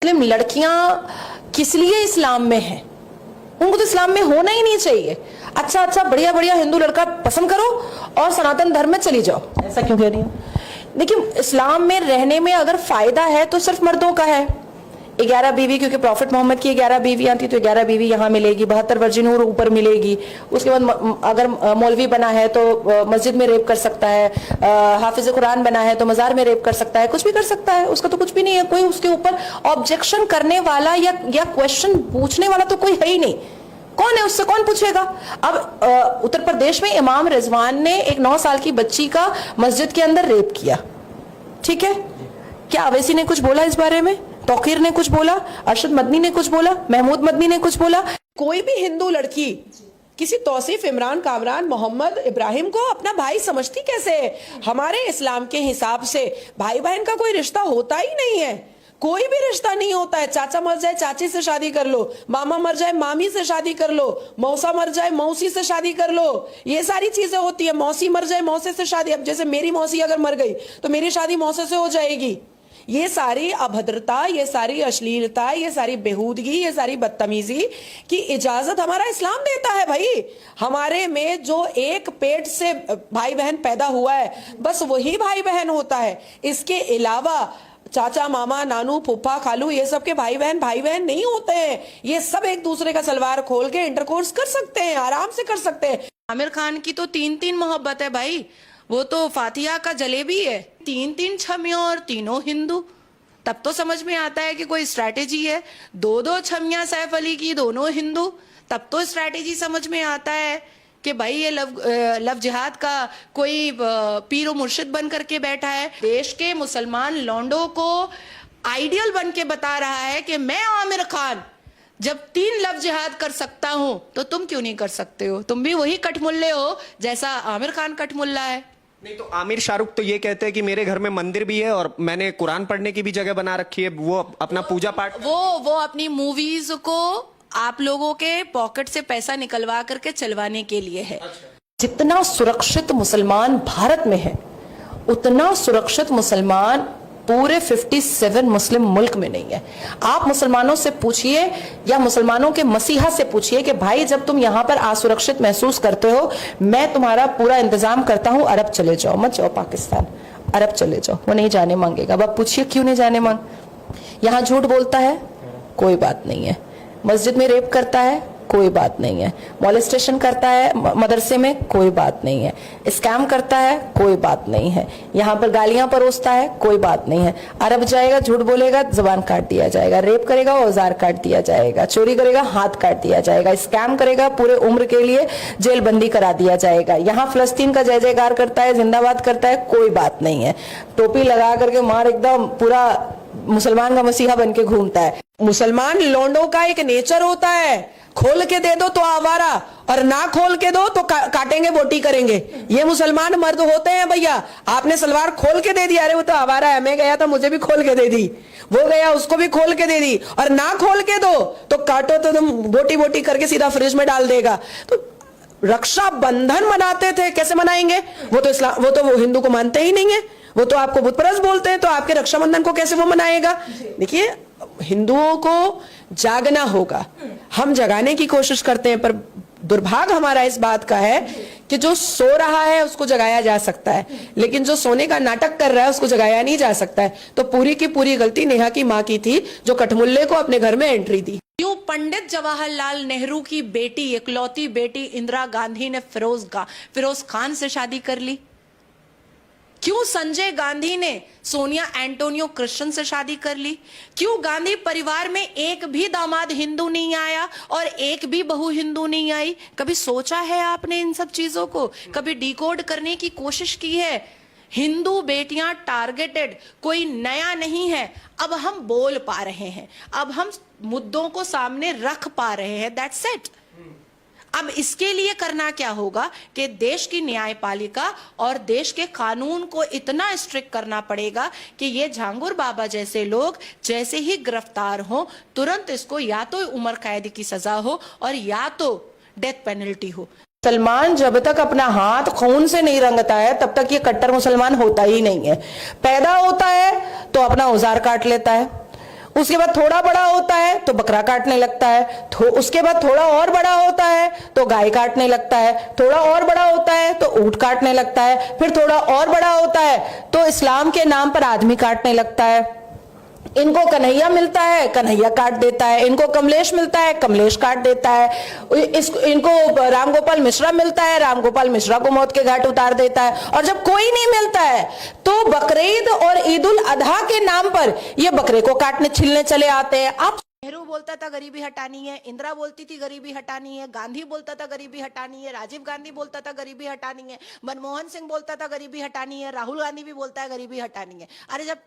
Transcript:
मुस्लिम लड़कियां किस लिए इस्लाम में हैं? उनको तो इस्लाम में होना ही नहीं चाहिए। अच्छा अच्छा बढ़िया बढ़िया हिंदू लड़का पसंद करो और सनातन धर्म में चली जाओ। ऐसा क्यों कह रही हूँ? देखिए, इस्लाम में रहने में अगर फायदा है तो सिर्फ मर्दों का है। 11 बीवी, क्योंकि प्रॉफिट मोहम्मद की 11 बीवियां थी, तो 11 बीवी यहाँ मिलेगी, 72 वर्जिन और ऊपर मिलेगी। उसके बाद अगर मौलवी बना है तो मस्जिद में रेप कर सकता है, हाफिज कुरान बना है तो मजार में रेप कर सकता है, कुछ भी कर सकता है, उसका तो कुछ भी नहीं है। कोई उसके ऊपर ऑब्जेक्शन करने वाला या क्वेश्चन पूछने वाला तो कोई है ही नहीं। कौन है? उससे कौन पूछेगा? अब उत्तर प्रदेश में इमाम रिजवान ने एक 9 साल की बच्ची का मस्जिद के अंदर रेप किया, ठीक है? क्या अवैसी ने कुछ बोला इस बारे में? तौकीर ने कुछ बोला? अरशद मदनी ने कुछ बोला? महमूद मदनी ने कुछ बोला? कोई भी हिंदू लड़की किसी तौसीफ, इमरान, कामरान, मोहम्मद, इब्राहिम को अपना भाई समझती कैसे है? हमारे इस्लाम के हिसाब से भाई बहन का कोई रिश्ता होता ही नहीं है। कोई भी रिश्ता नहीं होता है। चाचा मर जाए चाची से शादी कर लो, मामा मर जाए मामी से शादी कर लो, मौसा मर जाए मौसी से शादी कर लो, ये सारी चीजें होती है। मौसी मर जाए मौसे से शादी, अब जैसे मेरी मौसी अगर मर गई तो मेरी शादी मौसे से हो जाएगी। ये सारी अभद्रता, ये सारी अश्लीलता, ये सारी बेहूदगी, ये सारी बदतमीजी की इजाजत हमारा इस्लाम देता है। भाई, हमारे में जो एक पेट से भाई बहन पैदा हुआ है, बस वही भाई बहन होता है। इसके अलावा चाचा, मामा, नानू, फूफा, खालू, ये सब के भाई बहन नहीं होते हैं। ये सब एक दूसरे का सलवार खोल के इंटरकोर्स कर सकते हैं, आराम से कर सकते हैं। आमिर खान की तो 3-3 मोहब्बत है भाई, वो तो फातिहा का जलेबी है। 3-3 छमियां और तीनों हिंदू, तब तो समझ में आता है कि कोई स्ट्रैटेजी है। 2-2 छमियां सैफ अली की, दोनों हिंदू, तब तो स्ट्रैटेजी समझ में आता है कि भाई ये लव जिहाद का कोई पीर मुर्शिद बन करके बैठा है। देश के मुसलमान लौंडों को आइडियल बन के बता रहा है कि मैं आमिर खान जब 3 लव जिहाद कर सकता हूं तो तुम क्यों नहीं कर सकते हो? तुम भी वही कठमुल्ले हो जैसा आमिर खान कठमुल्ला है। नहीं तो आमिर शाहरुख तो ये कहते हैं कि मेरे घर में मंदिर भी है और मैंने कुरान पढ़ने की भी जगह बना रखी है, वो अपना पूजा पाठ, वो अपनी मूवीज को आप लोगों के पॉकेट से पैसा निकलवा करके चलवाने के लिए है। जितना सुरक्षित मुसलमान भारत में है, उतना सुरक्षित मुसलमान पूरे 57 मुस्लिम मुल्क में नहीं है। आप मुसलमानों से पूछिए या मुसलमानों के मसीहा से पूछिए कि भाई जब तुम यहाँ पर असुरक्षित महसूस करते हो, मैं तुम्हारा पूरा इंतजाम करता हूँ, अरब चले जाओ, मत जाओ पाकिस्तान, अरब चले जाओ। वो नहीं जाने मांगेगा। अब आप पूछिए क्यों नहीं जाने मांग? यहाँ झूठ बोलता है, कोई बात नहीं है। मस्जिद में रेप करता है, कोई बात नहीं है। मॉलेस्टेशन करता है मदरसे में, कोई बात नहीं है। स्कैम करता है, कोई बात नहीं है। यहाँ पर गालियां परोसता है, कोई बात नहीं है। अरब जाएगा, झूठ बोलेगा, जबान काट दिया जाएगा। रेप करेगा, औजार काट दिया जाएगा। चोरी करेगा, हाथ काट दिया जाएगा। स्कैम करेगा, पूरे उम्र के लिए जेल बंदी करा दिया जाएगा। यहाँ फिलिस्तीन का जय जयकार करता है, जिंदाबाद करता है, कोई बात नहीं है। टोपी लगा करके मार एकदम पूरा मुसलमान का मसीहा बन के घूमता है। मुसलमान लोंडों का एक नेचर होता है, खोल के दे दो तो आवारा और ना खोल के दो तो काटेंगे, बोटी करेंगे। ये मुसलमान मर्द होते हैं भैया। आपने सलवार खोल के दे दी, अरे वो तो आवारा है, मैं गया था मुझे भी खोल के दे दी, वो गया उसको भी खोल के दे दी, और ना खोल के दो तो काटो तो तुम बोटी बोटी करके सीधा फ्रिज में डाल देगा। तो रक्षा बंधन मनाते थे, कैसे मनाएंगे? वो तो हिंदू को मानते ही नहीं है, वो तो आपको बुतपरस्त बोलते हैं, तो आपके रक्षाबंधन को कैसे वो मनाएगा? देखिए, हिंदुओं को जागना होगा, हम जगाने की कोशिश करते हैं, पर दुर्भाग्य हमारा इस बात का है कि जो सो रहा है उसको जगाया जा सकता है, लेकिन जो सोने का नाटक कर रहा है उसको जगाया नहीं जा सकता है। तो पूरी की पूरी गलती नेहा की मां की थी, जो कठमुल्ले को अपने घर में एंट्री दी। क्यों पंडित जवाहरलाल नेहरू की बेटी, इकलौती बेटी इंदिरा गांधी ने फिरोज खान से शादी कर ली? क्यों संजय गांधी ने सोनिया एंटोनियो क्रिश्चियन से शादी कर ली? क्यों गांधी परिवार में एक भी दामाद हिंदू नहीं आया और एक भी बहू हिंदू नहीं आई? कभी सोचा है आपने इन सब चीजों को? कभी डिकोड करने की कोशिश की है? हिंदू बेटियां टारगेटेड कोई नया नहीं है। अब हम बोल पा रहे हैं, अब हम मुद्दों को सामने रख पा रहे हैं, दैट्स इट। अब इसके लिए करना क्या होगा कि देश की न्यायपालिका और देश के कानून को इतना स्ट्रिक्ट करना पड़ेगा कि ये झांगुर बाबा जैसे लोग जैसे ही गिरफ्तार हो, तुरंत इसको या तो उम्र कैद की सजा हो और या तो डेथ पेनल्टी हो। मुसलमान जब तक अपना हाथ खून से नहीं रंगता है तब तक ये कट्टर मुसलमान होता ही नहीं है। पैदा होता है तो अपना औजार काट लेता है, उसके बाद थोड़ा बड़ा होता है तो बकरा काटने लगता है, उसके बाद थोड़ा और बड़ा होता है तो गाय काटने लगता है, थोड़ा और बड़ा होता है तो ऊंट काटने लगता है, फिर थोड़ा और बड़ा होता है तो इस्लाम के नाम पर आदमी काटने लगता है। इनको कन्हैया मिलता है, कन्हैया काट देता है, इनको कमलेश मिलता है, कमलेश काट देता है, इनको राम गोपाल मिश्रा मिलता है, राम गोपाल मिश्रा को मौत के घाट उतार देता है। और जब कोई नहीं मिलता है तो बकरीद और ईद उल अधा के नाम पर ये बकरे को काटने छीलने चले आते हैं। आप नेहरू बोलता था गरीबी हटानी है, इंदिरा बोलती थी गरीबी हटानी है, गांधी बोलता था गरीबी हटानी है, राजीव गांधी बोलता था गरीबी हटानी है, मनमोहन सिंह बोलता था गरीबी हटानी है, राहुल गांधी भी बोलता है गरीबी हटानी है। अरे जब